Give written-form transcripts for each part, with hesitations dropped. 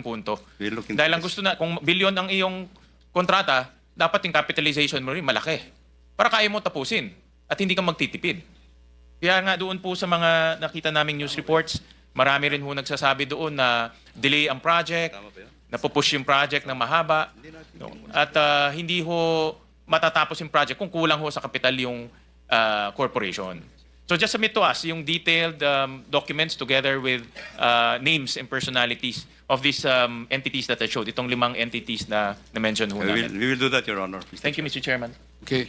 punto. We'll look into Dahil ang this. gusto na, kung bilyon ang iyong kontrata, dapat yung capitalization mo rin malaki. Para kaya mo tapusin at hindi ka magtitipid. Kaya nga doon po sa mga nakita naming news reports, marami rin ho nagsasabi doon na delay ang project, napupush yung project ng mahaba, no? At hindi ho matatapos yung project kung kulang ho sa kapital yung corporation. So just submit to us yung detailed documents together with names and personalities of these entities that I showed, itong 5 entities na na-mention ho namin. We will do that, Your Honor. Thank you, Mr. Chairman. Okay.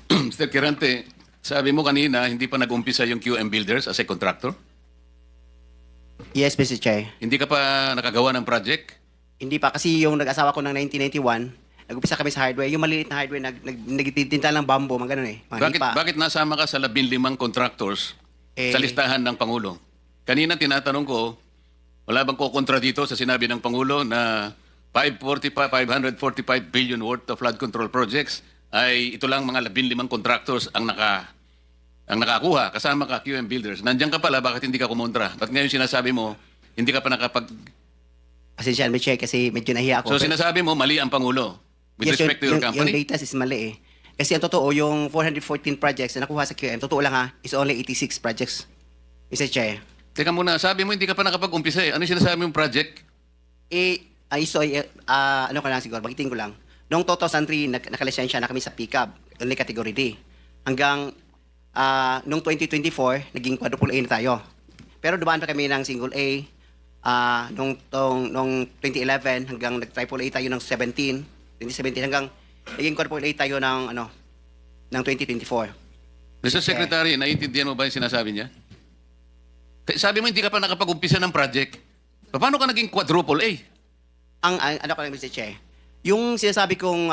Mr. Kirante, sabi mo kanina, hindi pa nag-umpisa yung QM Builders as a contractor? Yes, Mr. Chair. Hindi ka pa nakagawa ng project? Hindi pa kasi yung nag-asawa ko ng 1991, nag-upisa kami sa hardware. Yung maliit na hardware, nagtitinta ng bamboo, mga ganun eh. Mga hipa. Bakit nasama ka sa 15 contractors sa listahan ng Pangulo? Kanina tinatanong ko, wala bang kukontra dito sa sinabi ng Pangulo na 545 billion worth of flood control projects ay ito lang mga 15 contractors ang nakakuha, kasama ka QM Builders. Nandiyan ka pala, bakit hindi ka kumontra? Ba't ngayon sinasabi mo, hindi ka pa nakapag... Pasensya, Mr. Chair, kasi medyo nahiya ako. So sinasabi mo, mali ang Pangulo with Yes, respect to your yung company? data is mali eh. Kasi ang totoo, yung 414 projects na nakuha sa QM, totoo lang ha, is only 86 projects. Mr. Chair. Teka muna, sabi mo hindi ka pa nakapag-umpisa eh. Ano yung sinasabi mong project? Ano ko lang siguro, bagitin ko lang. Noong 2003, nakalisensya na kami sa pickup, only category D. Hanggang noong 2024, naging quadruple A na tayo. Pero dumaan pa kami ng single A, noong 2011 hanggang nag-triple A tayo ng 2017 hanggang naging quadruple A tayo ng ng 2024. Mr. Secretary, naiintindihan mo ba yung sinasabi niya? Sabi mo hindi ka pa nakapag-umpisa ng project. Paano ka naging quadruple A? Ano ko lang, Mr. Chair, yung sinasabi kong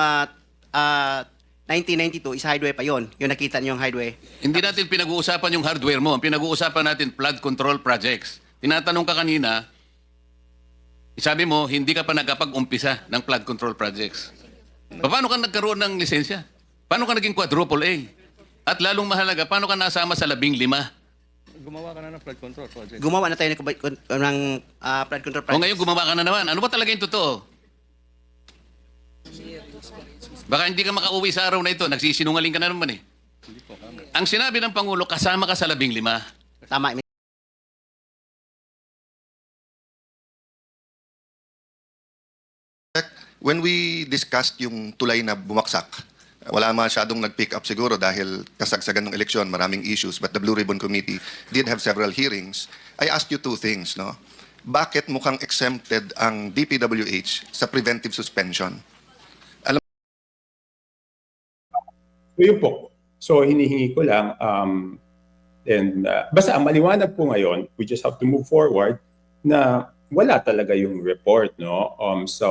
1992 is hardware pa yon. Yung nakita niyo yung hardware. Hindi natin pinag-uusapan yung hardware mo. Ang pinag-uusapan natin flood control projects. Tinatanong ka kanina, sabi mo hindi ka pa nakapag-umpisa ng flood control projects. Paano ka nagkaroon ng lisensya? Paano ka naging quadruple A? At lalong mahalaga, paano ka nasama sa 15? Gumawa ka na ng flood control project. Gumawa na tayo ng flood control O project. ngayon gumawa ka na naman. Ano ba talaga yung totoo? Baka hindi ka makauwi sa araw na ito. Nagsisinungaling ka na naman eh. Ang sinabi ng Pangulo, kasama ka sa 15. Tama. When we discussed yung tulay na bumaksak, wala masyadong nag-pick up siguro dahil kasagsagan ng eleksyon, maraming issues, but the Blue Ribbon Committee did have several hearings. I asked you two things, no? Bakit mukhang exempted ang DPWH sa preventive suspension? So yun po. So hinihingi ko lang, basta ang maliwanag po ngayon, we just have to move forward na wala talaga yung report, no? So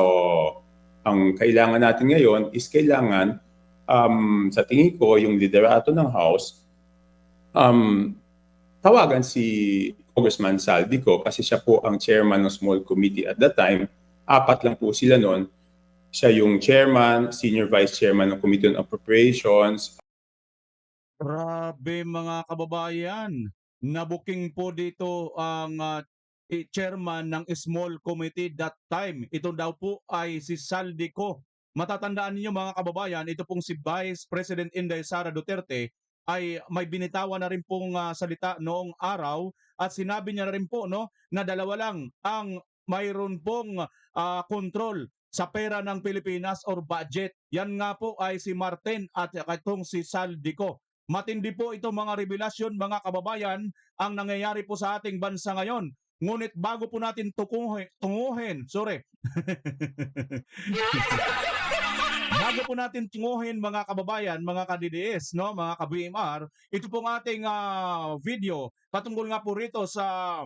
ang kailangan natin ngayon is kailangan, sa tingin ko, yung liderato ng House, tawagan si Congressman Saldico kasi siya po ang chairman ng small committee at that time. 4 lang po sila noon. Siya yung chairman, senior vice chairman ng Committee on Appropriations. Grabe mga kababayan, nabuking po dito ang chairman ng small committee that time. Ito daw po ay si Saldico. Matatandaan niyo mga kababayan, ito pong si Vice President Inday Sara Duterte ay may binitawan na rin pong salita noong araw at sinabi niya na rin po na dalawa lang ang mayroon pong control sa pera ng Pilipinas or budget. Yan nga po ay si Martin at itong si Saldico. Matindi po ito mga revelasyon mga kababayan ang nangyayari po sa ating bansa ngayon. Ngunit bago po natin bago po natin tunguhin mga kababayan, mga ka-DDS, mga ka-BMR, ito pong ating video patungkol nga po rito sa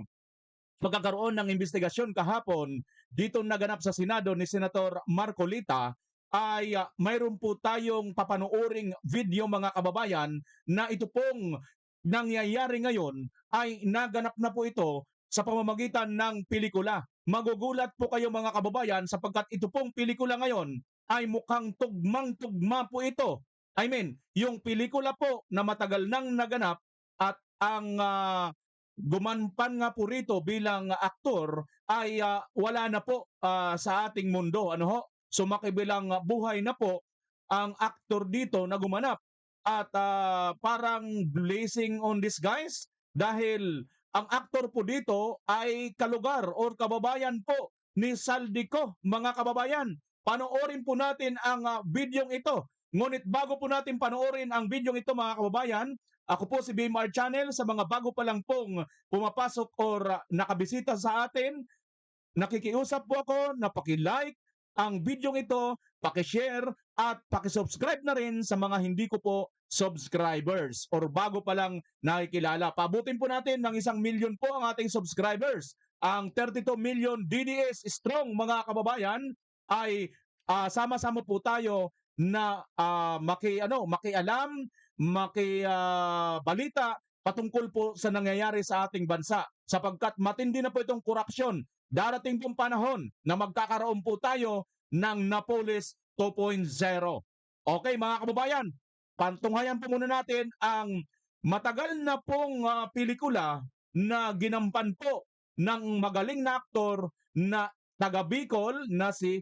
pagkakaroon ng investigasyon kahapon dito naganap sa Senado ni Senator Marcolita ay mayroon po tayong papanooring video mga kababayan na ito pong nangyayari ngayon ay naganap na po ito sa pamamagitan ng pelikula. Magugulat po kayo mga kababayan sapagkat ito pong pelikula ngayon ay mukhang tugmang-tugma po ito. I mean, yung pelikula po na matagal nang naganap at ang gumanpan nga po rito bilang aktor ay wala na po sa ating mundo. Ano ho? So makibilang buhay na po ang aktor dito na gumanap. At parang blessing on disguise dahil ang aktor po dito ay kalugar or kababayan po ni Saldico, mga kababayan. Panoorin po natin ang bidyong ito. Ngunit bago po natin panoorin ang bidyong ito, mga kababayan, ako po si BMR Channel. Sa mga bago pa lang pong pumapasok or nakabisita sa atin, nakikiusap po ako na paki-like ang bidyong ito, paki-share at paki-subscribe na rin sa mga hindi ko po subscribers or bago pa lang nakikilala. Pabutin po natin ng 1 million po ang ating subscribers. Ang 32 million DDS strong, mga kababayan, ay sama-sama po tayo na makialam, makibalita patungkol po sa nangyayari sa ating bansa sapagkat matindi na po itong korupsyon. Darating pong panahon na magkakaroon po tayo ng Napoles 2.0. Okay, mga kababayan, pantunghayan po muna natin ang matagal na pong pelikula na ginampan po ng magaling na aktor na taga Bicol na si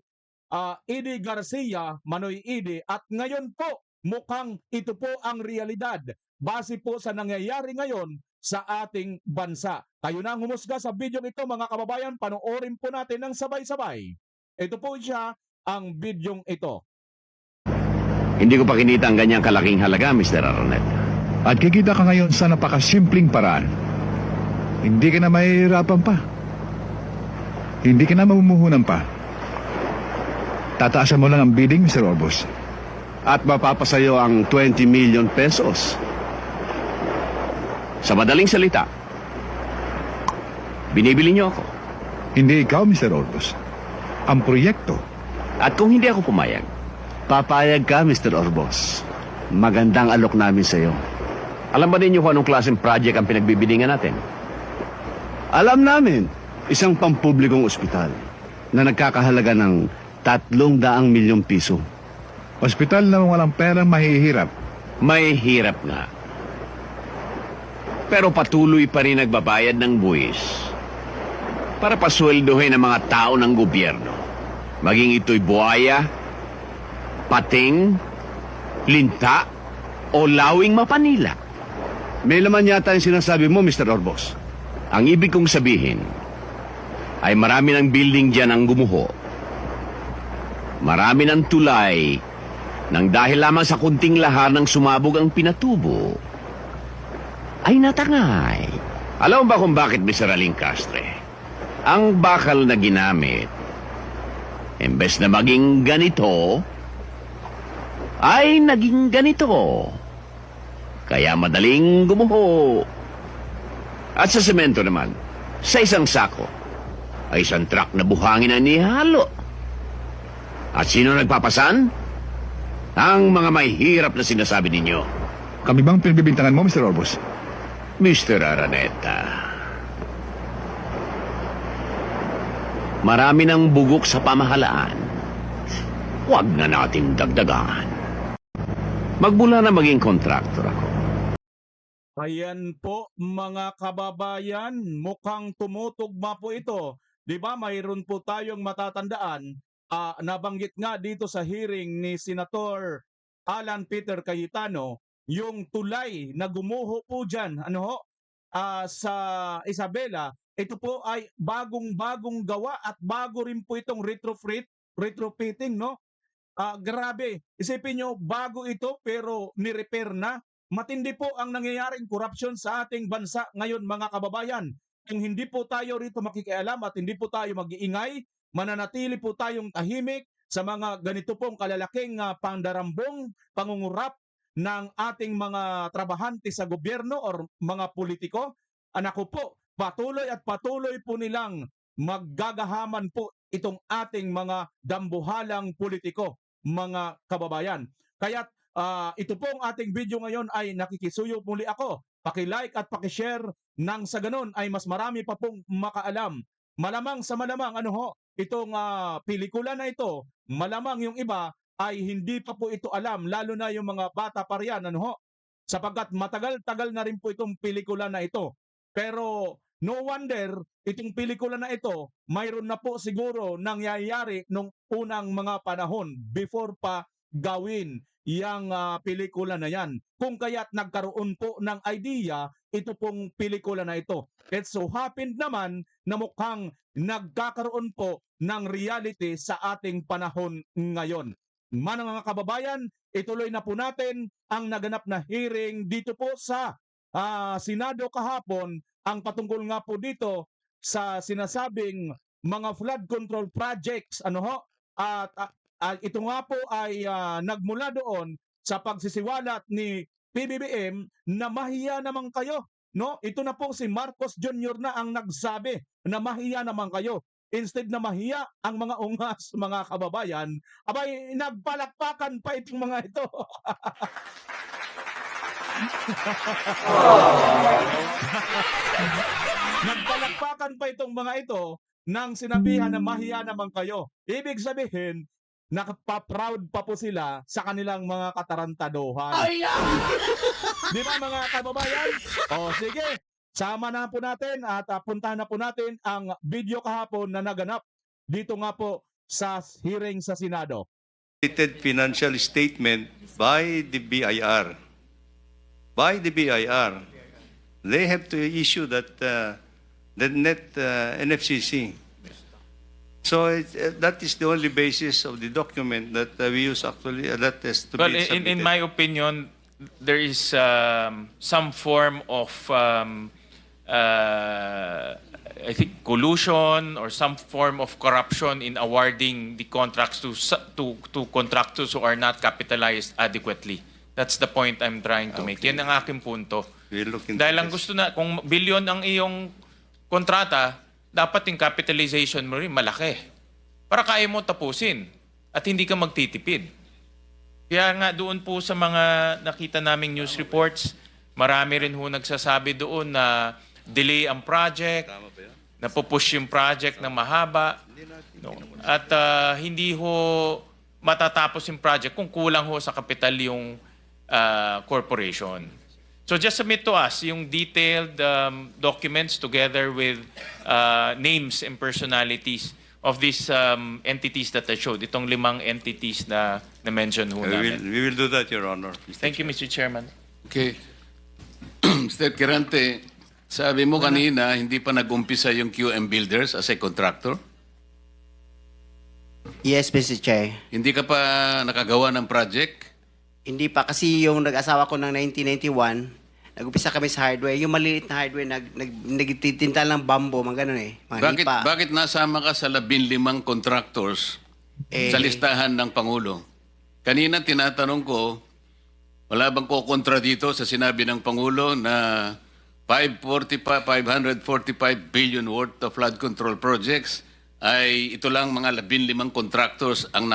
Eddie Garcia, Manoy Eddie. At ngayon po, mukhang ito po ang realidad base po sa nangyayari ngayon sa ating bansa. Kayo na ang humusga sa video ito, mga kababayan. Panoorin po natin ng sabay-sabay. Ito po siya, ang bidyong ito. Hindi ko pa kinita ang ganyang kalaking halaga, Mr. Aronet. At kikita ka ngayon sa napakasimpleng paraan. Hindi ka na mahihirapan pa. Hindi ka na mamumuhunan pa. Tataasan mo lang ang bidding, Mr. Orbos. At mapapasayo ang 20 million pesos. Sa madaling salita, binibili niyo ako. Hindi ikaw, Mr. Orbos. Ang proyekto. At kung hindi ako pumayag, papayag ka, Mr. Orbos. Magandang alok namin sa iyo. Alam ba ninyo kung anong klaseng project ang pinagbibidingan natin? Alam namin, isang pampublikong ospital na nagkakahalaga ng 300 milyong piso. Hospital na walang perang mahihirap. May hirap nga. Pero patuloy pa rin nagbabayad ng buwis para pasweldohin ang mga tao ng gobyerno. Maging ito'y buhaya, pating, linta, o lawing mapanila. May laman yata yung sinasabi mo, Mr. Orbos. Ang ibig kong sabihin ay marami ng building dyan ang gumuho. Marami ng tulay nang dahil lamang sa kunting lahar ng sumabog ang pinatubo ay natangay. Alam mo ba kung bakit, Mr. Alincastre? Ang bakal na ginamit, imbes na maging ganito, ay naging ganito. Kaya madaling gumuho. At sa semento naman, sa isang sako, ay isang truck na buhangin ang nihalo. At sino nagpapasan? Ang mga may hirap na sinasabi ninyo. Kami bang pinagbibintangan mo, Mr. Orbos? Mr. Araneta, marami ng bugok sa pamahalaan. Huwag na natin dagdagan. Magmula na maging kontraktor ako. Ayan po, mga kababayan, mukhang tumutugma po ito. Di ba mayroon po tayong matatandaan, nabanggit nga dito sa hearing ni Senator Alan Peter Cayetano, yung tulay na gumuho po dyan, sa Isabela, ito po ay bagong-bagong gawa at bago rin po itong retrofitting, no? Grabe, isipin nyo, bago ito pero ni-repair na. Matindi po ang nangyayaring korupsyon sa ating bansa ngayon, mga kababayan. Kung hindi po tayo rito makikialam at hindi po tayo mag-iingay, mananatili po tayong tahimik sa mga ganito pong kalalaking pandarambong, pangungurap ng ating mga trabahante sa gobyerno or mga politiko. Anak ko po, patuloy at patuloy po nilang maggagahaman po itong ating mga dambuhalang politiko, mga kababayan. Kaya ito pong ating video ngayon ay nakikisuyo muli ako. Paki-like at paki-share nang sa ganun ay mas marami pa pong makaalam. Malamang sa malamang itong pelikula na ito, malamang yung iba ay hindi pa po ito alam, lalo na yung mga bata pa riyan, sapagkat matagal-tagal na rin po itong pelikula na ito. Pero no wonder, itong pelikula na ito, mayroon na po siguro nangyayari nung unang mga panahon before pa gawin yang pelikula na yan. Kung kaya't nagkaroon po ng idea ito pong pelikula na ito. It so happened naman na mukhang nagkakaroon po ng reality sa ating panahon ngayon. Mga kababayan, ituloy na po natin ang naganap na hearing dito po sa Senado kahapon, ang patungkol nga po dito sa sinasabing mga flood control projects, ano ho, at ito nga po ay nagmula doon sa pagsisiwalat ni PBBM na mahiya naman kayo, no? Ito na po si Marcos Jr. na ang nagsabi na mahiya naman kayo. Instead na mahiya ang mga ungas, mga kababayan, abay nagpalakpakan pa itong mga ito. Nagpalakpakan pa itong mga ito nang sinabihan na mahiya naman kayo. Ibig sabihin, nakapaproud pa po sila sa kanilang mga katarantaduhan. Di ba mga kababayan? O sige, sama na po natin at puntahan na po natin ang video kahapon na naganap dito nga po sa hearing sa Senado. Financial statement by the BIR. By the BIR. They have to issue that net NFCC. So that is the only basis of the document that we use actually. That is to Well, be submitted. in my opinion, there is some form of, I think, collusion or some form of corruption in awarding the contracts to contractors who are not capitalized adequately. That's the point I'm trying to make. Yan ang aking punto. We'll look into Dahil ang this. gusto na, kung bilyon ang iyong kontrata, dapat yung capitalization mo rin malaki. Para kaya mo tapusin at hindi ka magtitipid. Kaya nga doon po sa mga nakita naming news reports, marami rin ho nagsasabi doon na delay ang project, napupush yung project na mahaba, no? At hindi ho matatapos yung project kung kulang ho sa kapital yung corporation. So just submit to us yung detailed documents together with names and personalities of these entities that I showed. Itong 5 entities na na-mention ho namin. We will do that, Your Honor. Thank you, Mr. Chairman. Okay. Mr. Kirante, sabi mo kanina, hindi pa nag-umpisa yung QM Builders as a contractor? Yes, Mr. Chair. Hindi ka pa nakagawa ng project? Hindi pa kasi yung nag-asawa ko ng 1991, nag-upisa kami sa hardware. Yung maliit na hardware, nagtitinta ng bambo, mga ganun eh. Mga lipa. Bakit nasama ka sa 15 contractors sa listahan ng Pangulo? Kanina tinatanong ko, wala bang kukontra dito sa sinabi ng Pangulo na 545 billion worth of flood control projects ay ito lang mga 15 contractors ang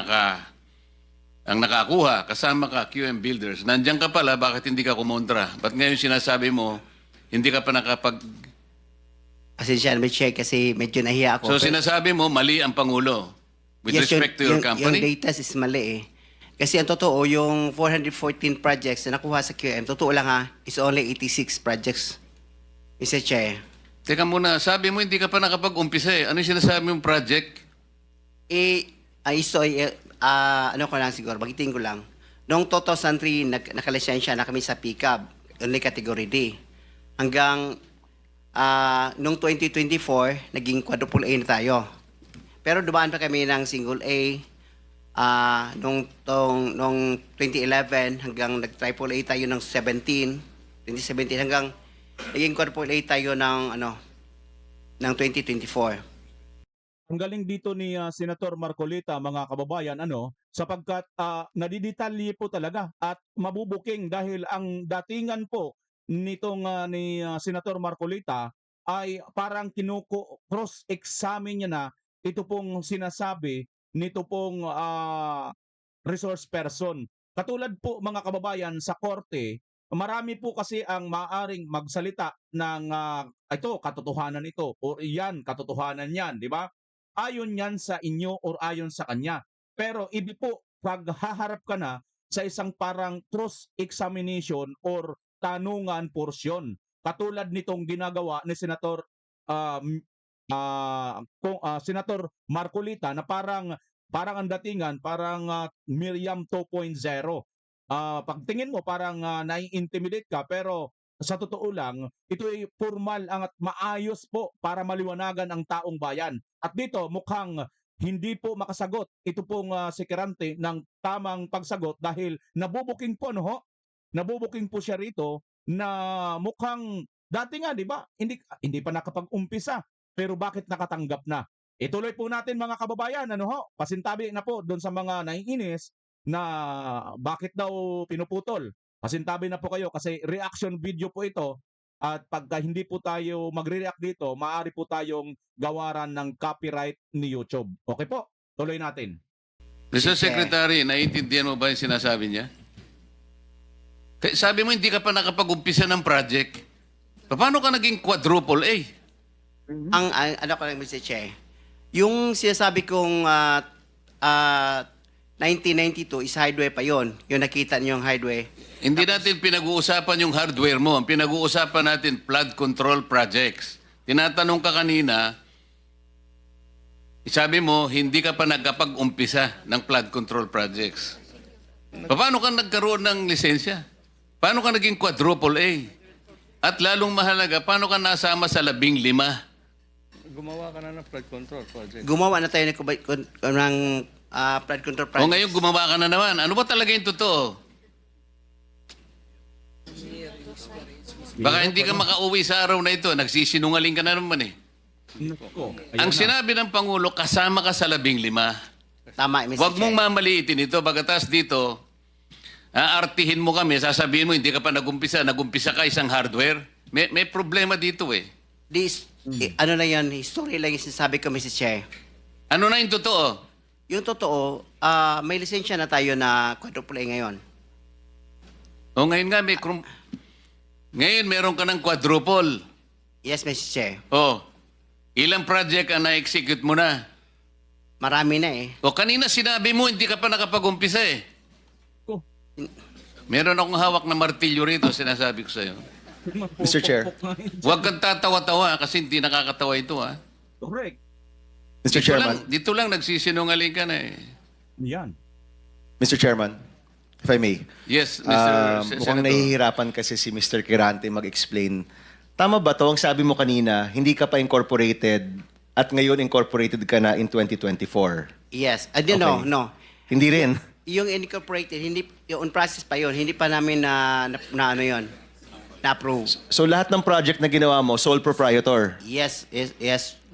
nakakuha, kasama ka QM Builders. Nandiyan ka pala, bakit hindi ka kumontra? Ba't ngayon sinasabi mo, hindi ka pa nakapag... Pasensya na, Mr. Chair, kasi medyo nahiya ako. So sinasabi mo, mali ang Pangulo with Yes, respect to your yung company? data is mali eh. Kasi ang totoo, yung 414 projects na nakuha sa QM, totoo lang ha, is only 86 projects. Mr. Chair. Teka muna, sabi mo hindi ka pa nakapag-umpisa eh. Ano yung sinasabi mong project? Ano ko lang siguro, bagitin ko lang. Noong 2003, nakalisensya na kami sa pickup, only category D. Hanggang noong 2024, naging quadruple A na tayo. Pero dumaan pa kami ng single A noong 2011 hanggang nag-triple A tayo ng 2017 hanggang naging quadruple A tayo ng 2024. Ang galing dito ni Senator Marcolita, mga kababayan, sapagkat nadidetalye po talaga at mabubuking dahil ang datingan po nitong ni Senator Marcolita ay parang cross-examine niya na ito pong sinasabi nito pong resource person. Katulad po mga kababayan sa korte, marami po kasi ang maaring magsalita ng ito, katotohanan ito, or iyan, katotohanan yan, di ba? Ayon yan sa inyo or ayon sa kanya. Pero ibi po, pag haharap ka na sa isang parang cross-examination or tanungan porsyon. katulad nitong ginagawa ni Senator um, Senator Marcolita na parang ang datingan parang Miriam 2.0. Pagtingin mo parang nai-intimidate ka pero sa totoo lang ito ay formal at maayos po para maliwanagan ang taong bayan. At dito mukhang hindi po makasagot ito pong si Kirante ng tamang pagsagot dahil nabubuking po no ho. Nabubuking po siya rito na mukhang dati nga 'di ba? Hindi pa nakapag-umpisa pero bakit nakatanggap na? Ituloy po natin mga kababayan, ano ho? Pasintabi na po doon sa mga naiinis na bakit daw pinuputol. Pasintabi na po kayo kasi reaction video po ito at pagka hindi po tayo magre-react dito, maaari po tayong gawaran ng copyright ni YouTube. Okay po, tuloy natin. Mr. Sige. Secretary, naiintindihan mo ba yung sinasabi niya? Sabi mo hindi ka pa nakapag-umpisa ng project. Paano ka naging quadruple A? Ang ano ko lang, Mr. Che, yung sinasabi kong 1992 is highway pa yon. Yung nakita niyo yung highway. Hindi natin pinag-uusapan yung hardware mo. Ang pinag-uusapan natin, flood control projects. Tinatanong ka kanina, sabi mo, hindi ka pa nagkapag-umpisa ng flood control projects. Paano ka nagkaroon ng lisensya? Paano ka naging quadruple A? At lalong mahalaga, paano ka nasama sa 15? Gumawa ka na ng flood control project. Gumawa na tayo ng flood control O project. ngayon gumawa ka na naman. Ano ba talaga yung totoo? Baka hindi ka makauwi sa araw na ito. Nagsisinungaling ka na naman eh. Nako, ayan Ang na. sinabi ng Pangulo, kasama ka sa 15. Tama, Mr. Huwag Che. mong mamaliitin ito. Bagatas dito, aartihin mo kami, sasabihin mo, hindi ka pa nagumpisa ka isang hardware. May problema dito eh. Ano lang yan, history lang yung sinasabi ko, Mr. Che. Ano na yung totoo? Yung totoo, may lisensya na tayo na quadruple A ngayon. O ngayon nga, ngayon meron ka ng quadruple. Yes, Mr. Che. O, ilang project ang na-execute mo na? Marami na eh. O kanina sinabi mo, hindi ka pa nakapag-umpisa eh. Ko. Meron akong hawak na martilyo rito, sinasabi ko sa'yo. Mr. Chair. Huwag kang tatawa-tawa kasi hindi nakakatawa ito ha. Correct. Mr. Chairman. Dito lang nagsisinungaling ka na eh. Yan. Mr. Chairman, if I may. Yes, Mr. Mukhang Senator. nahihirapan kasi si Mr. Kirante mag-explain. Tama ba to? Ang sabi mo kanina, hindi ka pa incorporated at ngayon incorporated ka na in 2024. Yes. Okay. No. Hindi rin. Yung incorporated, yung on process pa yon, hindi pa namin na ano yon, na-approve. So lahat ng project na ginawa mo, sole proprietor. Yes,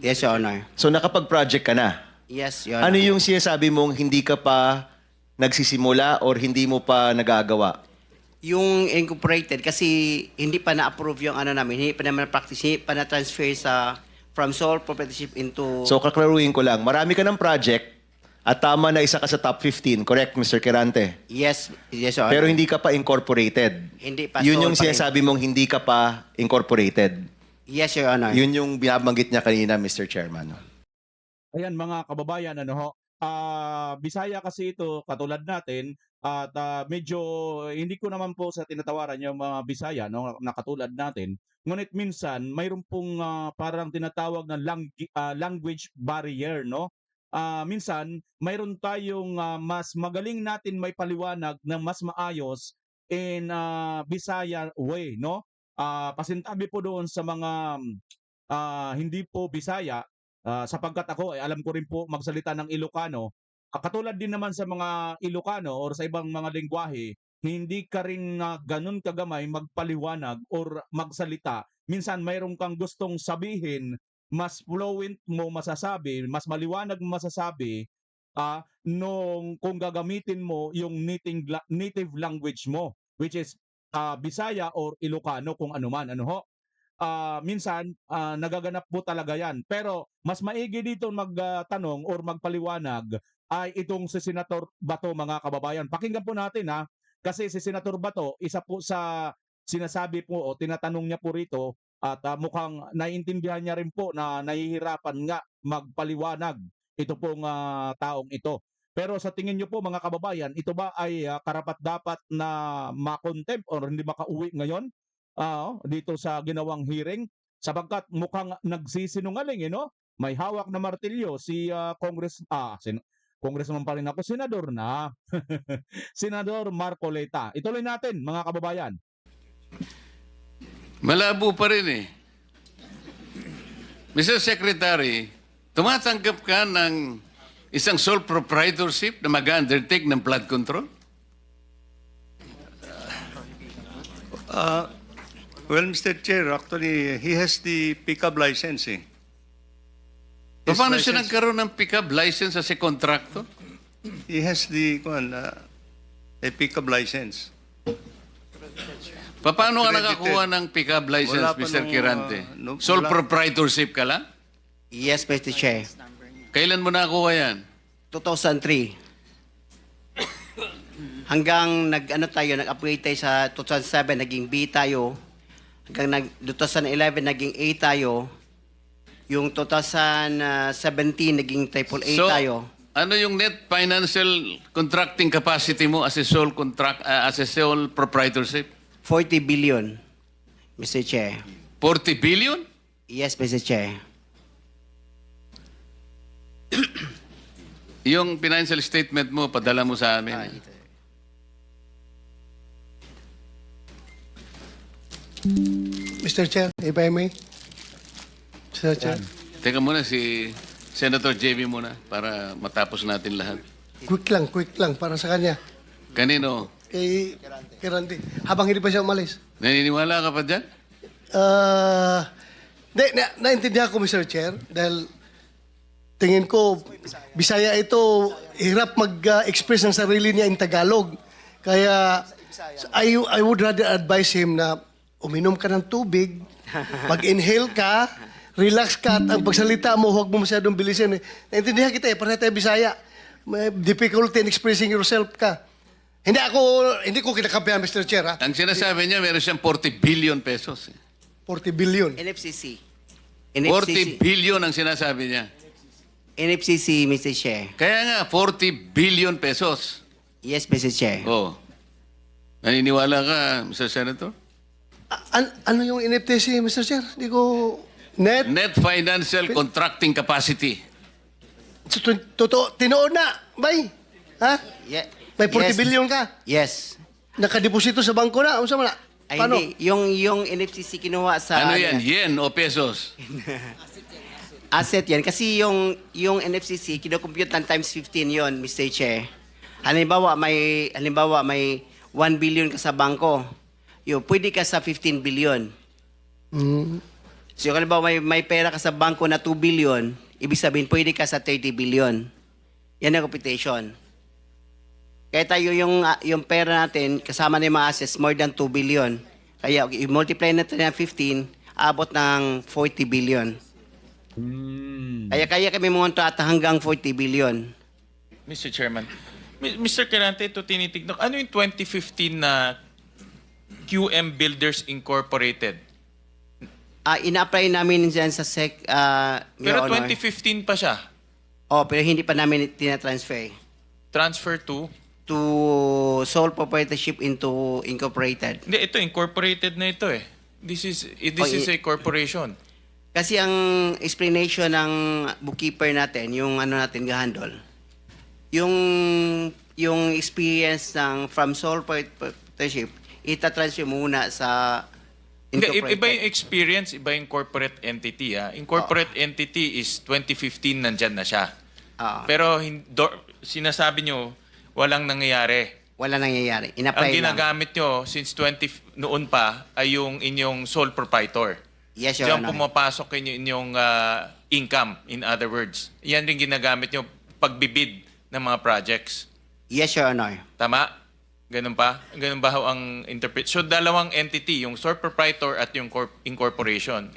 Your Honor. So nakapag-project ka na. Yes, Your Honor. Ano yung sinasabi mong hindi ka pa nagsisimula or hindi mo pa nagagawa? Yung incorporated, kasi hindi pa na-approve yung ano namin, hindi pa naman na-practice, hindi pa na-transfer from sole proprietorship into... So kaklaruhin ko lang, marami ka ng project at tama na isa ka sa top 15, correct, Mr. Kirante? Yes, Your Honor. Pero hindi ka pa incorporated. Hindi pa, Yun sole yung pa rin. sinasabi mong hindi ka pa incorporated. Yes, Your Honor. Yun yung binabanggit niya kanina, Mr. Chairman. Ayan mga kababayan, ano ho, Bisaya kasi ito katulad natin at medyo hindi ko naman po sa tinatawaran yung mga Bisaya no, na katulad natin. Ngunit minsan mayroon pong parang tinatawag na language barrier no. Minsan mayroon tayong mas magaling natin may paliwanag na mas maayos in Bisaya way no. Pasintabi po doon sa mga hindi po Bisaya. Sapagkat ako ay alam ko rin po magsalita ng Ilocano, katulad din naman sa mga Ilocano or sa ibang mga lengguwahe, hindi ka rin ganun kagamay magpaliwanag or magsalita. Minsan mayroon kang gustong sabihin, mas fluent mo masasabi, mas maliwanag mo masasabi kung gagamitin mo yung native language mo, which is Bisaya or Ilocano kung ano man. Ano ho? Minsan nagaganap po talaga yan. Pero mas maigi dito magtanong or magpaliwanag ay itong si Senator Bato mga kababayan. Pakinggan po natin kasi si Senator Bato isa po sa sinasabi po o tinatanong niya po rito at mukhang naiintindihan niya rin po na nahihirapan nga magpaliwanag ito pong taong ito. Pero sa tingin niyo po mga kababayan, ito ba ay karapat-dapat na ma-contempt or hindi makauwi ngayon? dito sa ginawang hearing sapagkat mukhang nagsisinungaling, May hawak na martilyo si Congressman pa rin ako, senador na. Senador Marcoleta. Ituloy natin, mga kababayan. Malabo pa rin eh. Mr. Secretary, tumatanggap ka ng isang sole proprietorship na mag-undertake ng flood control? Well, Mr. Chair, actually, he has the pickup license. His Paano siya license- nagkaroon ng pickup license as a contractor? He has the a pickup license. Paano ka Credited. nakakuha ng pickup license, Wala pa Mr. nung, Kirante? no- Sole wala- proprietorship ka lang? Yes, Mr. Chair. Kailan mo nakuha yan? 2003. Hanggang nag-upgrade tayo sa 2007, naging B tayo. Hanggang 2011, naging A tayo. Yung 2017, naging triple A tayo. Ano yung net financial contracting capacity mo as a sole proprietorship? 40 billion, Mr. Chair. 40 billion? Yes, Mr. Chair. Yung financial statement mo, padala mo sa amin. Mr. Chair, if I may. Mr. Chair, Teka muna, si Senator JB muna para matapos natin lahat. quick lang para sa kanya. Kanino? Kay Randy. Habang hindi pa siya umalis. Naniniwala ka pa dyan? Naintindihan ko, Mr. Chair, dahil tingin ko, Bisaya ito, hirap mag-express ng sarili niya in Tagalog. Kaya, I would rather advise him na uminom ka ng tubig, mag-inhale ka, relax ka, at ang pagsalita mo, huwag mo masyadong bilisin. Naintindihan kita pareha tayo Bisaya. May difficulty in expressing yourself ka. Hindi ko kinakampihan, Mr. Chair, ha? Ang sinasabi niya, meron siyang 40 billion pesos. 40 billion. NFCC. 40 billion ang sinasabi niya. NFCC, Mr. Chair. Kaya nga, 40 billion pesos. Yes, Mr. Chair. Oh. Naniniwala ka, Mr. Senator? Ano yung NFTC, Mr. Chair? Hindi ko... Net? Net financial contracting capacity. Totoo, tinoon na, bay. Ha? Yeah. May 40 Yes. billion ka. Yes. Nakadeposito sa bangko na. Ano sa mga? Ay, Paano? hindi. Yung NFCC kinuha sa... Ano yan? Yen o pesos? Asset yan. Kasi yung NFCC, kinocompute ng times 15 yon, Mr. Chair. Halimbawa, may 1 billion ka sa bangko. Pwede ka sa 15 billion. So, halimbawa, may pera ka sa bangko na 2 billion, ibig sabihin, pwede ka sa 30 billion. Yan ang computation. Kaya tayo yung pera natin, kasama na yung mga assets, more than 2 billion. Kaya, i-multiply natin ng 15, abot ng 40 billion. Kaya kami monta at hanggang 40 billion. Mr. Chairman, Mr. Kirante, ito tinitignan. Ano yung 2015 na QM Builders Incorporated? Ina-apply namin dyan sa Pero Your Honor. 2015 pa siya. Pero hindi pa namin tina-transfer Transfer to? to sole proprietorship into incorporated. Hindi, ito incorporated na ito eh. This is a corporation. Kasi ang explanation ng bookkeeper natin, yung natin gahandle, yung experience from sole proprietorship, ita-transfer muna sa Hindi, incorporated. iba yung experience, iba yung corporate entity. Incorporate entity is 2015 nandyan na siya. Pero sinasabi nyo, walang nangyayari. Wala nangyayari. Ang In-apply lang. ginagamit nyo since noon pa ay yung inyong sole proprietor. Yes, Your Diyan Honor. pumapasok inyong income, in other words. Yan rin ginagamit nyo pagbibid ng mga projects. Yes, Your Honor. Tama? Ganun pa? Ganun ba ho ang interpret? So, dalawang entity, yung sole proprietor at yung incorporation.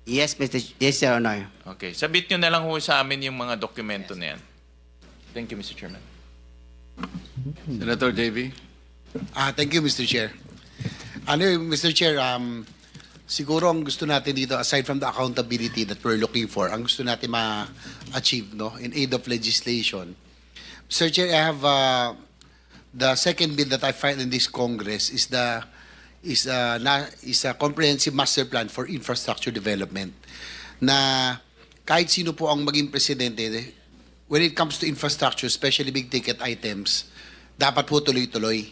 Yes, Your Honor. Okay. Sabit nyo na lang ho sa amin yung mga dokumento na yan. Thank you, Mr. Chairman. Senator JB? Thank you, Mr. Chair. Mr. Chair, siguro ang gusto natin dito, aside from the accountability that we're looking for, ang gusto natin ma-achieve in aid of legislation. Mr. Chair, I have the second bill that I filed in this Congress is the is a comprehensive master plan for infrastructure development na kahit sino po ang maging presidente, when it comes to infrastructure, especially big ticket items, dapat po tuloy-tuloy.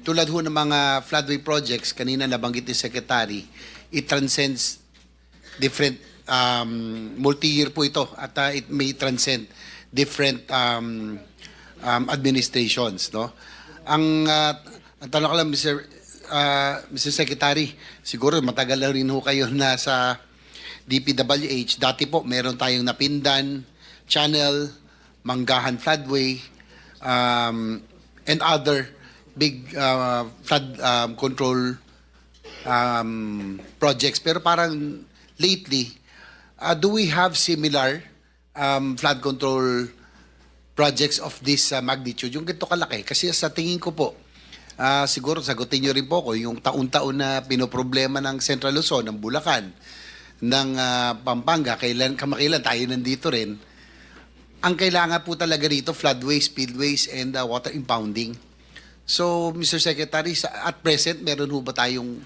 Tulad ho ng mga floodway projects, kanina nabanggit ni Secretary, it transcends different multi-year po ito at it may transcend different administrations, no? Ang tanong ko lang, Mr. Secretary, siguro matagal na rin ho kayo na sa DPWH. Dati po meron tayong Napindan, Channel, Manggahan Floodway, and other big flood control projects. Pero parang lately, do we have similar flood control projects of this magnitude? Yung ganito kalaki. Kasi sa tingin ko po, siguro sagutin nyo rin po ko, yung taon-taon na pinoproblema ng Central Luzon, ng Bulacan, ng Pampanga, kamakailan tayo nandito rin. Ang kailangan po talaga rito, floodways, spillways, and water impounding. So, Mr. Secretary, at present, meron ho ba tayong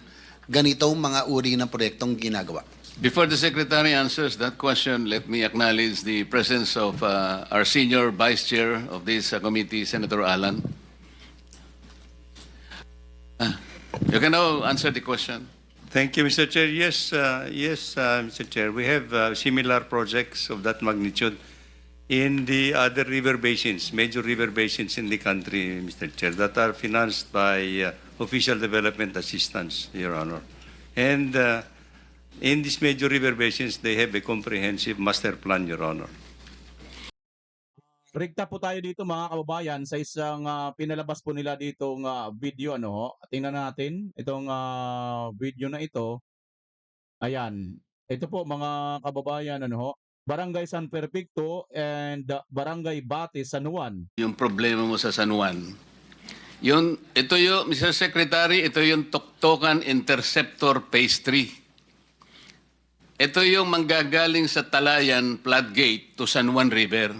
ganitong mga uri ng proyektong ginagawa? Before the Secretary answers that question, let me acknowledge the presence of our senior Vice Chair of this committee, Senator Alan. You can now answer the question. Thank you, Mr. Chair. Yes, Mr. Chair. We have similar projects of that magnitude in the other river basins, major river basins in the country, Mr. Chair, that are financed by official development assistance, Your Honor. And in these major river basins, they have a comprehensive master plan, Your Honor. Rekta po tayo dito mga kababayan sa isang pinalabas po nila ditong video ano ho. Tingnan natin itong video na ito. Ayan. Ito po mga kababayan ano ho. Barangay San Perfecto and Barangay Bati, San Juan. Yung problema mo sa San Juan. Ito yung, Mr. Secretary, ito yung Toktokan Interceptor Phase 3. Ito yung manggagaling sa Talayan Floodgate to San Juan River.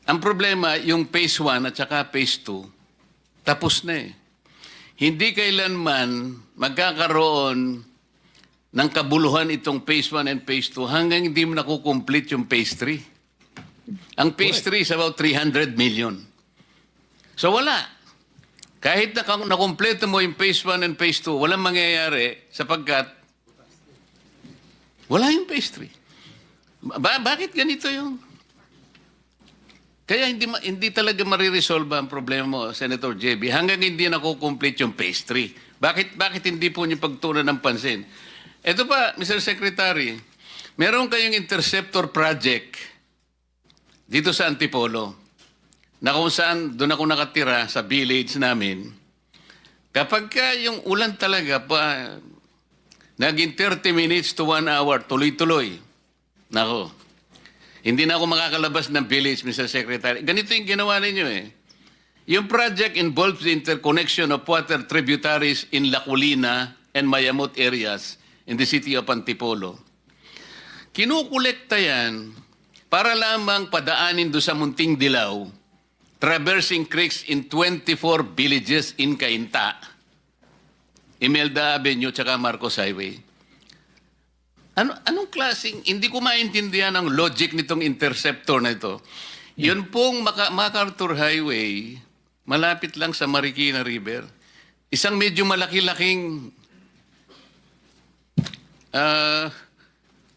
Ang problema, yung Phase 1 at saka Phase 2, tapos na eh. Hindi kailanman magkakaroon ng kabuluhan itong Phase 1 and Phase 2 hanggang hindi mo nakukomplete yung Phase 3. Ang Phase 3 is about 300 million. So wala. Kahit nakompleto mo yung Phase 1 and Phase 2, walang mangyayari sapagkat wala yung Phase 3. Bakit ganito yung... Kaya hindi talaga mariresolve ang problema mo, Senator JB, hanggang hindi nakukomplete yung Phase 3. Bakit hindi po niyo pagtunan ng pansin? Ito pa, Mr. Secretary, meron kayong interceptor project dito sa Antipolo na kung saan doon ako nakatira sa village namin. Kapag yung ulan talaga pa, naging 30 minutes to 1 hour, tuloy-tuloy. Nako. Hindi na ako makakalabas ng village, Mr. Secretary. Ganito yung ginawa ninyo eh. Yung project involves the interconnection of water tributaries in La Colina and Mayamot areas in the city of Antipolo. Kinukolekta yan para lamang padaanin do sa Munting Dilaw, traversing creeks in 24 villages in Cainta, Imelda Avenue, tsaka Marcos Highway. Anong klaseng, hindi ko maintindihan ang logic nitong interceptor na ito. Yun pong MacArthur Highway, malapit lang sa Marikina River. Isang medyo malaki-laking,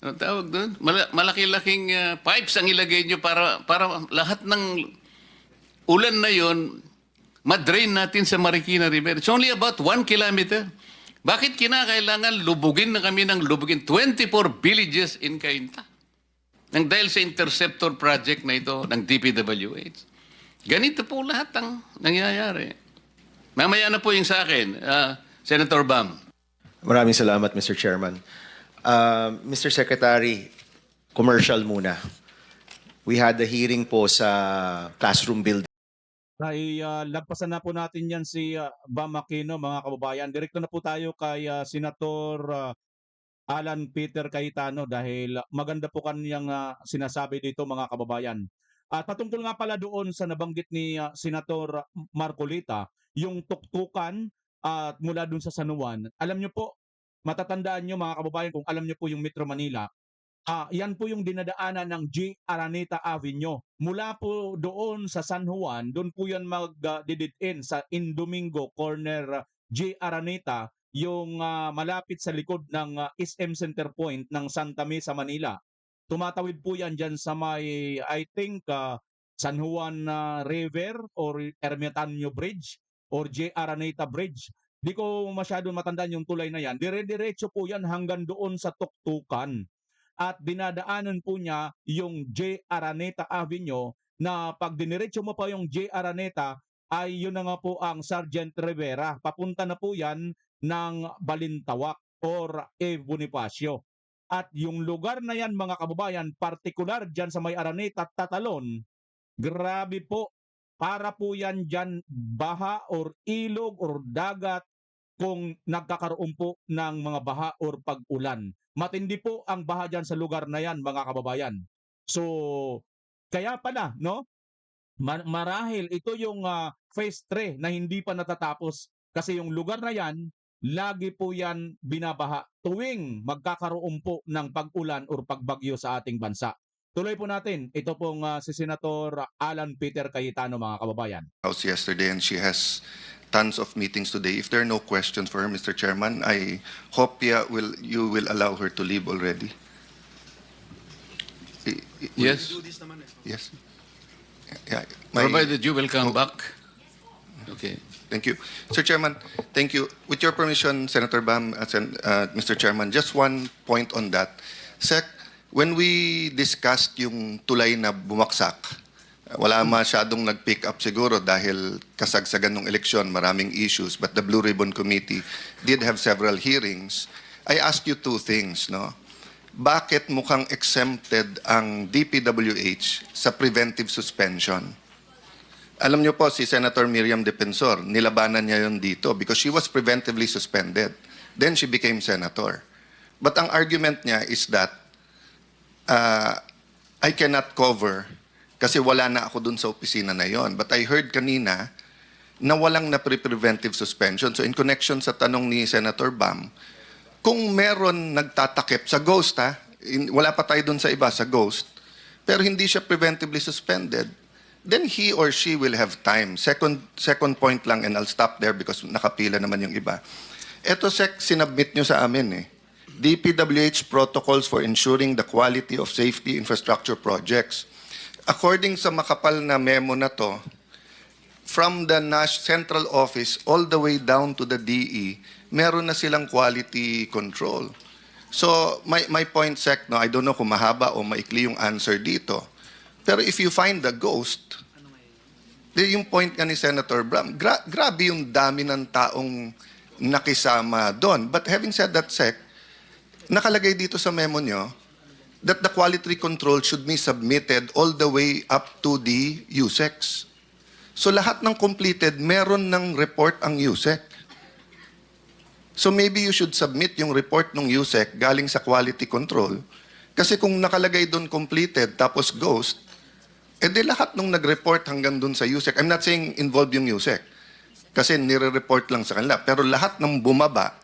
ano tawag doon? Malaki-laking pipes ang ilagay nyo para lahat ng ulan na yon madrain natin sa Marikina River. It's only about 1 kilometer. Bakit kinakailangan lubugin na kami ng lubugin 24 villages in Cainta? Nang dahil sa interceptor project na ito ng DPWH. Ganito po lahat ang nangyayari. Mamaya na po yung sa akin, Senator Bam. Maraming salamat, Mr. Chairman. Mr. Secretary, commercial muna. We had a hearing po sa classroom building. Ay lagpasan na po natin yan si Bam Aquino, mga kababayan. Direkto na po tayo kay Senator Alan Peter Cayetano dahil maganda po kanyang sinasabi dito, mga kababayan. At patungkol nga pala doon sa nabanggit ni Senator Marcolita, yung tuktukan at mula dun sa San Juan, alam nyo po, matatandaan nyo mga kababayan kung alam nyo po yung Metro Manila, yan po yung dinadaanan ng G. Araneta Avenue. Mula po doon sa San Juan, doon po yan mag-dead end sa Indomingo Corner G. Araneta, yung malapit sa likod ng SM Center Point ng Santa Mesa, Manila. Tumatawid po yan dyan sa may, I think, San Juan River or Ermitaño Bridge or J. Araneta Bridge. Di ko masyado matandaan yung tulay na yan. Dire-diretso po yan hanggang doon sa Tuktukan. At dinadaanan po niya yung J. Araneta Avenue na pag diniretso mo pa yung J. Araneta ay yun na nga po ang Sergeant Rivera. Papunta na po yan ng Balintawak or Bonifacio. At yung lugar na yan mga kababayan, partikular dyan sa may Araneta at Tatalon, grabe po, para po yan dyan baha or ilog or dagat kung nagkakaroon po ng mga baha or pag-ulan. Matindi po ang baha dyan sa lugar na yan mga kababayan. So, kaya pala, no? Marahil ito yung phase 3 na hindi pa natatapos kasi yung lugar na yan, lagi po yan binabaha tuwing magkakaroon po ng pag-ulan or pagbagyo sa ating bansa. Tuloy po natin, ito pong si Senator Alan Peter Cayetano mga kababayan. House yesterday and she has tons of meetings today. If there are no questions for her, Mr. Chairman, I hope you will allow her to leave already. Yes, Yes. Yeah. provided you will come back. Okay. Thank you. Mr. Chairman, thank you. With your permission, Senator Bam, Mr. Chairman, just one point on that. Sec, when we discussed yung tulay na bumaksak, wala masyadong nag-pick up siguro dahil kasagsagan ng eleksyon, maraming issues, but the Blue Ribbon Committee did have several hearings. I ask you two things, no? Bakit mukhang exempted ang DPWH sa preventive suspension? Alam niyo po, si Senator Miriam Defensor, nilabanan niya yun dito because she was preventively suspended. Then she became senator. But ang argument niya is that I cannot cover kasi wala na ako dun sa opisina na yon. But I heard kanina na walang na preventive suspension. So in connection sa tanong ni Senator Bam, kung meron nagtatakip sa ghost, wala pa tayo dun sa iba, sa ghost, pero hindi siya preventively suspended, then he or she will have time. Second point lang, and I'll stop there because nakapila naman yung iba. Ito, Sec, sinabmit nyo sa amin DPWH protocols for ensuring the quality of safety infrastructure projects. According sa makapal na memo na to, from the central office all the way down to the DE, meron na silang quality control. So, my point, Sec, no, I don't know kung mahaba o maikli yung answer dito. Pero if you find the ghost, yung point nga ni Senator Bram, grabe yung dami ng taong nakisama doon. But having said that, Sec, nakalagay dito sa memo nyo that the quality control should be submitted all the way up to the USEC. So lahat ng completed, meron ng report ang USEC. So maybe you should submit yung report ng USEC galing sa quality control. Kasi kung nakalagay doon completed tapos ghost, di lahat nung nag-report hanggang doon sa USEC. I'm not saying involved yung USEC. Kasi nire-report lang sa kanila. Pero lahat ng bumaba,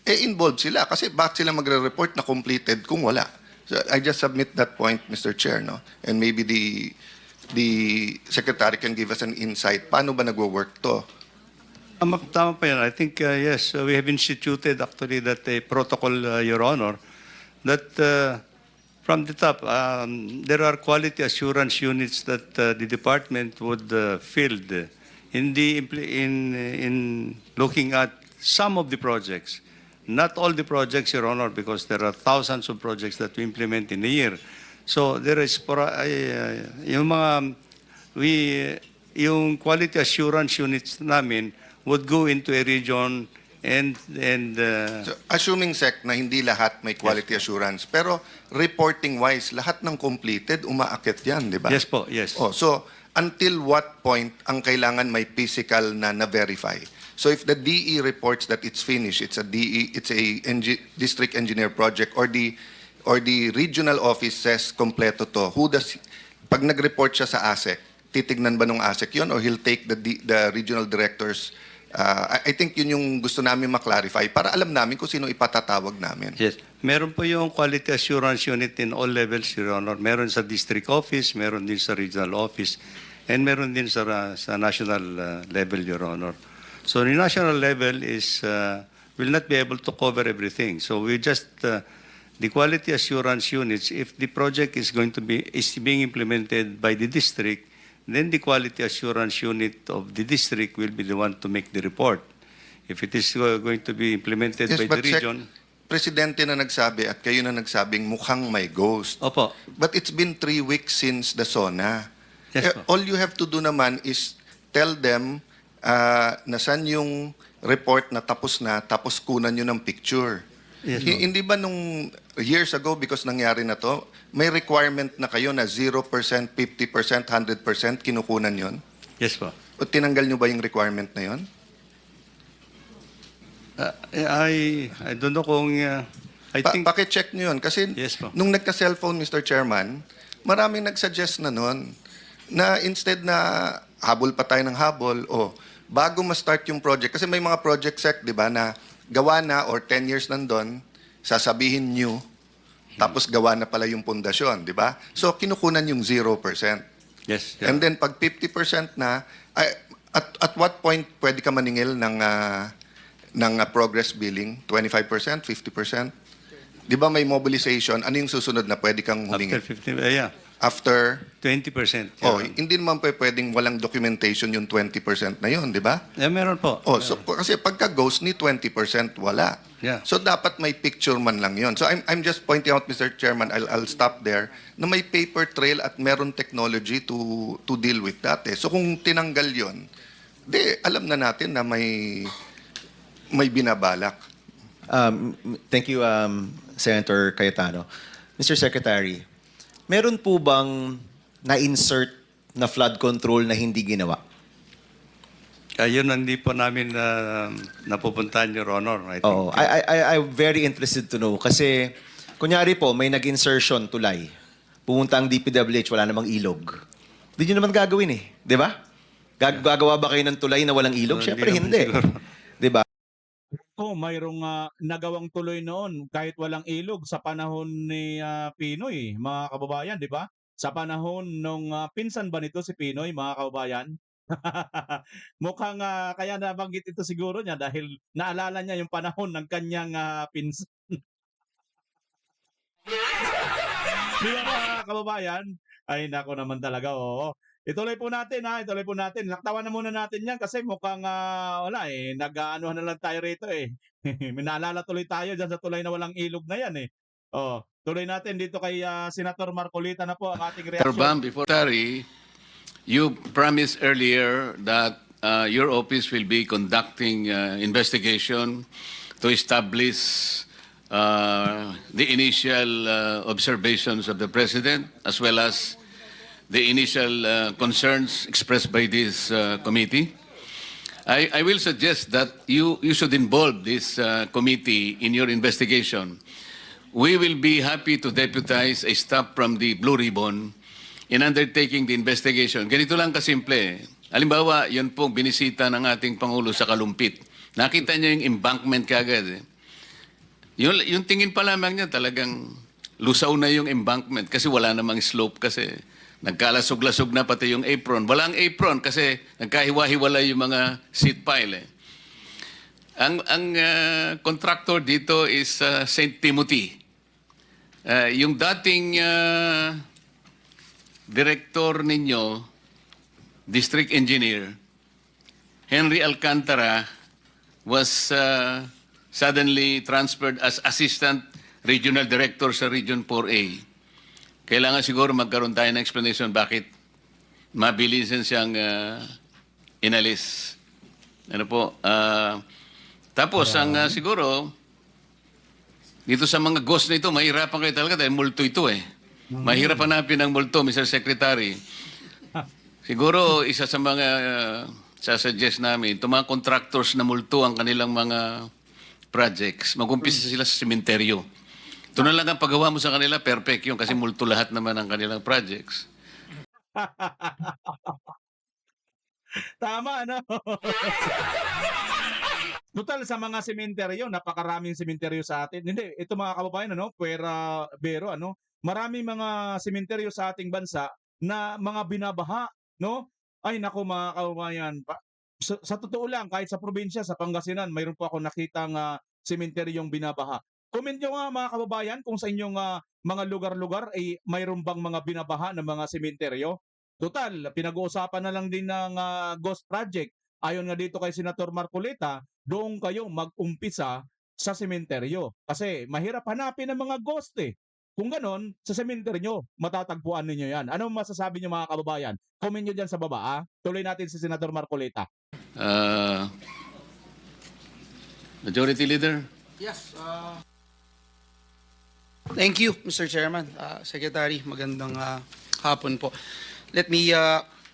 involved sila. Kasi bakit sila magre-report na completed kung wala? So I just submit that point, Mr. Chair, no? And maybe the Secretary can give us an insight. Paano ba nagwo-work to? Tama pa yan. I think, yes, we have instituted actually that protocol, Your Honor, that from the top, there are quality assurance units that the department would field in looking at some of the projects. Not all the projects, Your Honor, because there are thousands of projects that we implement in a year. So there is yung quality assurance units namin would go into a region and So, assuming, Sec, na hindi lahat may quality assurance, pero reporting-wise, lahat ng completed, umaakit yan, di ba? yes po, yes. So, until what point ang kailangan may physical na na-verify? So, if the DE reports that it's finished, it's a district engineer project, or the regional office says kompleto to, pag nag-report siya sa ASEC, titignan ba nung ASEC yun, or he'll take the regional director's I think yun yung gusto namin maklarify para alam namin kung sino ipatatawag namin. Yes. Meron po yung Quality Assurance Unit in all levels, Your Honor. Meron sa District Office, meron din sa Regional Office, and meron din sa national level, Your Honor. So the national level will not be able to cover everything. So we just, the Quality Assurance Units, if the project is being implemented by the district, then the Quality Assurance Unit of the district will be the one to make the report. If it is going to be implemented by the region... Presidente na nagsabi at kayo na nagsabing mukhang may ghost. Opo. But it's been 3 weeks since the SONA. Yes, po. All you have to do naman is tell them na saan yung report na tapos kunan nyo ng picture. Yes, po. Hindi ba nung years ago, because nangyari na to, may requirement na kayo na 0%, 50%, 100% kinukunan yon? Yes po. O tinanggal nyo ba yung requirement na yon? I don't know kung... I think... Paki-check nyo yun. Kasi Yes, po. nung nagka-cellphone, Mr. Chairman, maraming nagsuggest na nun na instead na habol pa tayo ng habol, bago ma-start yung project, kasi may mga project sec, di ba, na gawa na or 10 years nandun, sasabihin nyo, tapos gawa na pala yung pundasyon, di ba? So, kinukunan yung 0%. Yes. And then, pag 50% na, at what point pwede ka maningil ng progress billing? 25%? 50%? Di ba may mobilization? Ano yung susunod na pwede kang humingil? After 50, yeah. After? 20%. Hindi naman pwedeng walang documentation yung 20% na yun, di ba? Meron po. So kasi pagka ghost ni 20% wala. Yeah. So dapat may picture man lang yun. So I'm just pointing out, Mr. Chairman, I'll stop there, na may paper trail at meron technology to deal with that. So kung tinanggal yun, alam na natin na may binabalak. Thank you, Senator Cayetano. Mr. Secretary, meron po bang na-insert na flood control na hindi ginawa? Yun hindi po namin napupuntahan, Your Honor. I think. Oo. I'm very interested to know. Kasi, kunyari po, may nag-insertion tulay. Pumunta ang DPWH, wala namang ilog. Hindi nyo naman gagawin eh. Di ba? Gagawa ba kayo ng tulay na walang ilog? Siyempre, hindi. Di ba? Kung mayroong nagawang tuloy noon kahit walang ilog sa panahon ni Pinoy, mga kababayan, di ba? Sa panahon nung pinsan ba nito si Pinoy, mga kababayan? Mukhang kaya nabanggit ito siguro niya dahil naalala niya yung panahon ng kanyang pinsan. Di ba, mga kababayan? Ay, nako naman talaga, oo. Ituloy po natin ituloy po natin. Laktawan na muna natin yan kasi mukhang wala nag-aanuhan na lang tayo rito eh. Naalala tuloy tayo dyan sa tulay na walang ilog na yan eh. Tuloy natin dito kay Senator Marcolita na po ang ating Sir reaksyon. Bam, before Secretary, you promised earlier that your office will be conducting investigation to establish the initial observations of the President as well as the initial concerns expressed by this committee. I will suggest that you should involve this committee in your investigation. We will be happy to deputize a staff from the Blue Ribbon in undertaking the investigation. Ganito lang kasimple. Halimbawa, yun pong binisita ng ating Pangulo sa Kalumpit. Nakita niya yung embankment kagad. Yung tingin pa lamang niya talagang lusaw na yung embankment kasi wala namang slope kasi. Nagkalasog-lasog na pati yung apron. Walang apron kasi nagkahiwa-hiwala yung mga seat pile. Ang contractor dito is St. Timothy. Yung dating director ninyo, district engineer, Henry Alcantara, was suddenly transferred as assistant regional director sa Region 4A. Kailangan siguro magkaroon tayo ng explanation bakit mabilisan siyang inalis. Ano po? Tapos, siguro, dito sa mga ghost na ito, mahirapan kayo talaga dahil multo ito eh. Mahirap hanapin ang multo, Mr. Secretary. Siguro, isa sa mga sasuggest namin, itong mga contractors na multo ang kanilang mga projects, mag-umpisa sila sa sementeryo. Ito na lang ang paggawa mo sa kanila, perfect yun kasi multo lahat naman ang kanilang projects. Tama, no? Total, sa mga sementeryo, napakaraming sementeryo sa atin. Hindi, ito mga kababayan, ano, pwera, bero, ano, maraming mga sementeryo sa ating bansa na mga binabaha, no? Ay, nako mga kababayan, sa totoo lang, kahit sa probinsya, sa Pangasinan, mayroon po ako nakitang sementeryong binabaha. Comment nyo nga mga kababayan kung sa inyong mga lugar-lugar ay mayroon bang mga binabaha ng mga sementeryo. Total, pinag-uusapan na lang din ng Ghost Project. Ayon nga dito kay Senator Marcoleta, doon kayo mag-umpisa sa sementeryo. Kasi mahirap hanapin ng mga ghost eh. Kung ganon, sa sementeryo, matatagpuan ninyo yan. Ano masasabi niyo mga kababayan? Comment nyo dyan sa baba. Tuloy natin si Senator Marcoleta. Majority Leader? Yes. Thank you, Mr. Chairman. Secretary, magandang hapon po. Let me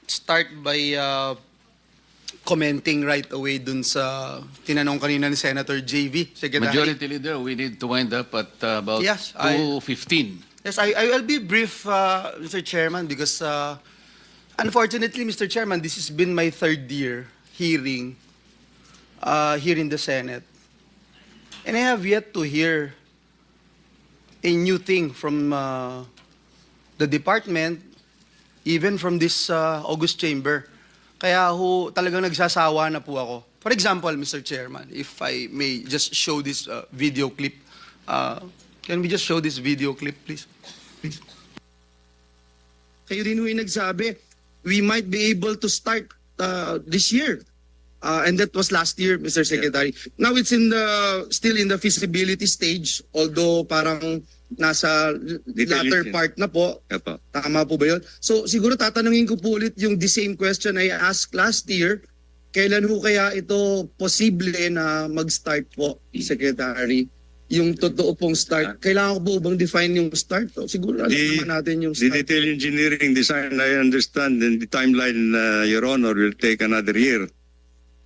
start by commenting right away dun sa tinanong kanina ni Senator JV. Secretary. Majority Leader, we need to wind up at about Yes, 2:15. Yes, I will be brief, Mr. Chairman, because unfortunately, Mr. Chairman, this has been my third year hearing here in the Senate. And I have yet to hear a new thing from the department, even from this August chamber. Kaya ho, talagang nagsasawa na po ako. For example, Mr. Chairman, if I may just show this video clip. Can we just show this video clip, please? Please. Kayo rin ho yung nagsabi, we might be able to start this year. And that was last year, Mr. Secretary. Now it's still in the feasibility stage, although parang nasa latter part na po. Tama po ba yun? So siguro tatanungin ko po ulit yung the same question I asked last year. Kailan ho kaya ito posible na mag-start po, Secretary? Yung totoo pong start. Kailangan ko po bang define yung start? So, siguro alam naman natin yung The start. detail engineering design, I understand, and the timeline, Your Honor, will take another year.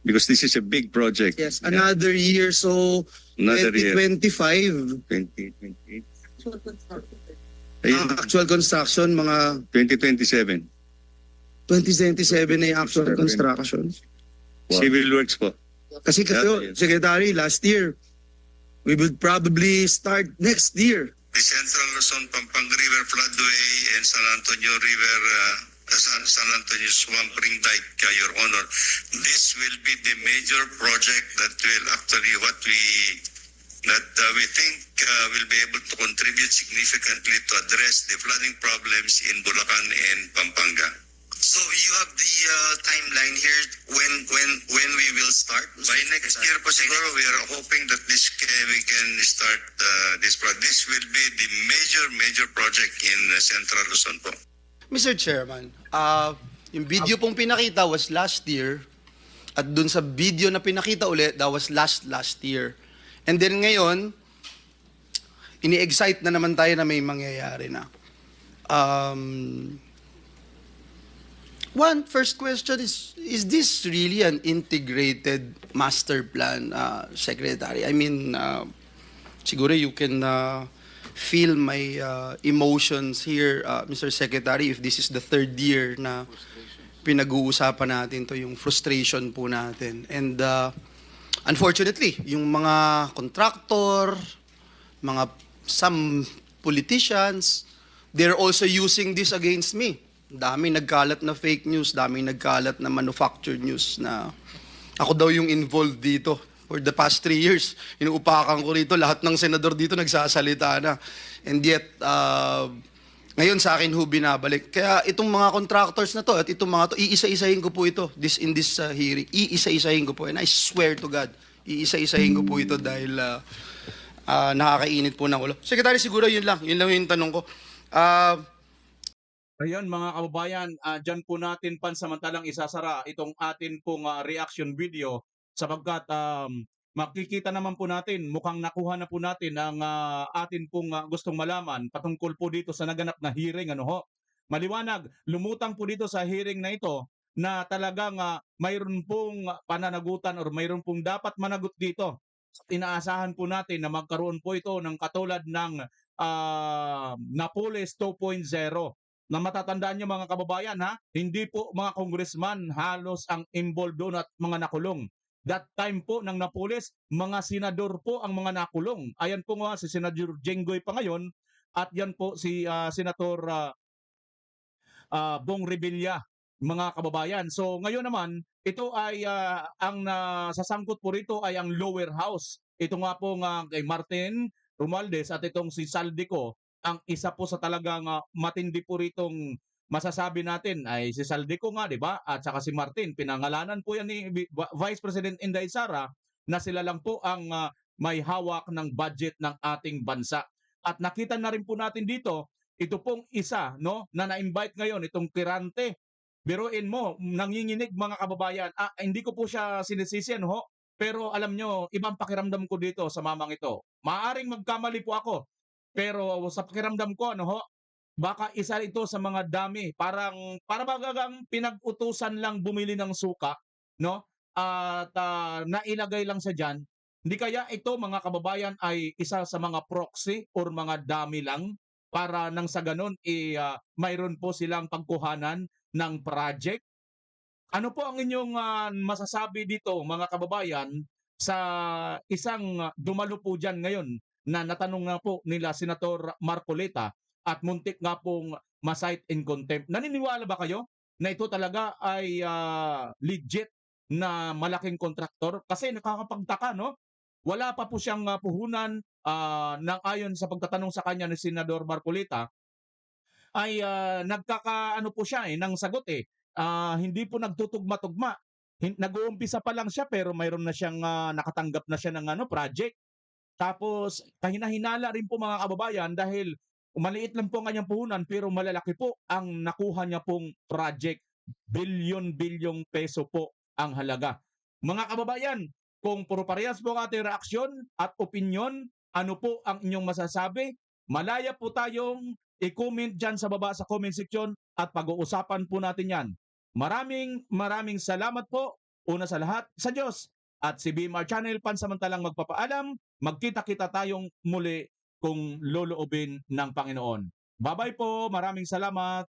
Because this is a big project. Yes, another year. So, Another year. 2025. 2028. Actual construction, mga 2027. 2027 na yung actual construction. Civil works po. Kasi kayo, Secretary, last year, we would probably start next year. The Central Luzon Pampanga River Floodway and San Antonio River, San Antonio Swamp Ring Dike, Your Honor. This will be the major project that will actually we think will be able to contribute significantly to address the flooding problems in Bulacan and Pampanga. So you have the timeline here when we will start? By next year po siguro, we are hoping that we can start this project. This will be the major project in Central Luzon po. Mr. Chairman, yung video pong pinakita was last year at dun sa video na pinakita ulit, that was last year. And then ngayon, ini-excite na naman tayo na may mangyayari na. First question is this really an integrated master plan, Secretary? I mean, siguro you can feel my emotions here, Mr. Secretary, if this is the third year na pinag-uusapan natin to, yung frustration po natin. And unfortunately, yung mga contractor, some politicians, they're also using this against me. Daming nagkalat na fake news, daming nagkalat na manufactured news na ako daw yung involved dito. For the past 3 years, inuupakan ko rito, lahat ng senador dito nagsasalita na. And yet, ngayon sa akin ho binabalik. Kaya itong mga contractors na to, at itong mga to, iisa-isahin ko po ito in this hearing. Iisa-isahin ko po. And I swear to God, iisa-isahin ko po ito dahil nakakainit po ng ulo. Secretary, siguro yun lang yung tanong ko. Ayun mga kababayan, dyan po natin pansamantalang isasara itong atin pong reaction video sapagkat makikita naman po natin, mukhang nakuha na po natin ang atin pong gustong malaman patungkol po dito sa naganap na hearing. Ano ho? Maliwanag, lumutang po dito sa hearing na ito na talagang mayroon pong pananagutan or mayroon pong dapat managot dito. Inaasahan po natin na magkaroon po ito ng katulad ng Napoles 2.0. na matatandaan nyo mga kababayan ha, hindi po mga congressman halos ang involved doon at mga nakulong. That time po ng Napoles, mga senador po ang mga nakulong. Ayan po nga si Senador Jenggoy pa ngayon at yan po si Senator Bong Revilla, mga kababayan. So ngayon naman, ito ay ang sasangkot po rito ay ang lower house. Ito nga po nga kay Martin Romualdez at itong si Saldico, ang isa po sa talagang matindi po ritong masasabi natin ay si Saldico nga, di ba? At saka si Martin, pinangalanan po yan ni Vice President Inday Sara na sila lang po ang may hawak ng budget ng ating bansa. At nakita na rin po natin dito, ito pong isa no na na-invite ngayon, itong Kirante. Biruin mo, nanginginig mga kababayan. Hindi ko po siya sinisisi, no? Pero alam nyo, ibang pakiramdam ko dito sa mamang ito. Maaring magkamali po ako. Pero sa pakiramdam ko, ano ho, baka isa ito sa mga dami. Para magagang pinag-utusan lang bumili ng suka, no? At nailagay lang sa dyan. Hindi kaya ito mga kababayan ay isa sa mga proxy or mga dami lang para nang sa ganun mayroon po silang pagkuhanan ng project. Ano po ang inyong masasabi dito mga kababayan sa isang dumalo po dyan ngayon na natanong nga po nila Senator Marcoleta at muntik nga pong ma-cite in contempt. Naniniwala ba kayo na ito talaga ay legit na malaking kontraktor? Kasi nakakapagtaka, no? Wala pa po siyang puhunan nang ayon sa pagtatanong sa kanya ni Senador Marcoleta ay nagkakaano po siya ng sagot hindi po nagtutugma-tugma. Nag-uumpisa pa lang siya pero mayroon na siyang nakatanggap na siya ng project. Tapos kahina-hinala rin po mga kababayan dahil maliit lang po ang kanyang puhunan pero malalaki po ang nakuha niya pong project. Bilyon-bilyong peso po ang halaga. Mga kababayan, kung puro parehas po ang ating reaksyon at opinyon, ano po ang inyong masasabi? Malaya po tayong i-comment dyan sa baba sa comment section at pag-uusapan po natin yan. Maraming salamat po. Una sa lahat, sa Diyos. At si BMR Channel pansamantalang magpapaalam. Magkita-kita tayong muli kung loloobin ng Panginoon. Bye-bye po. Maraming salamat.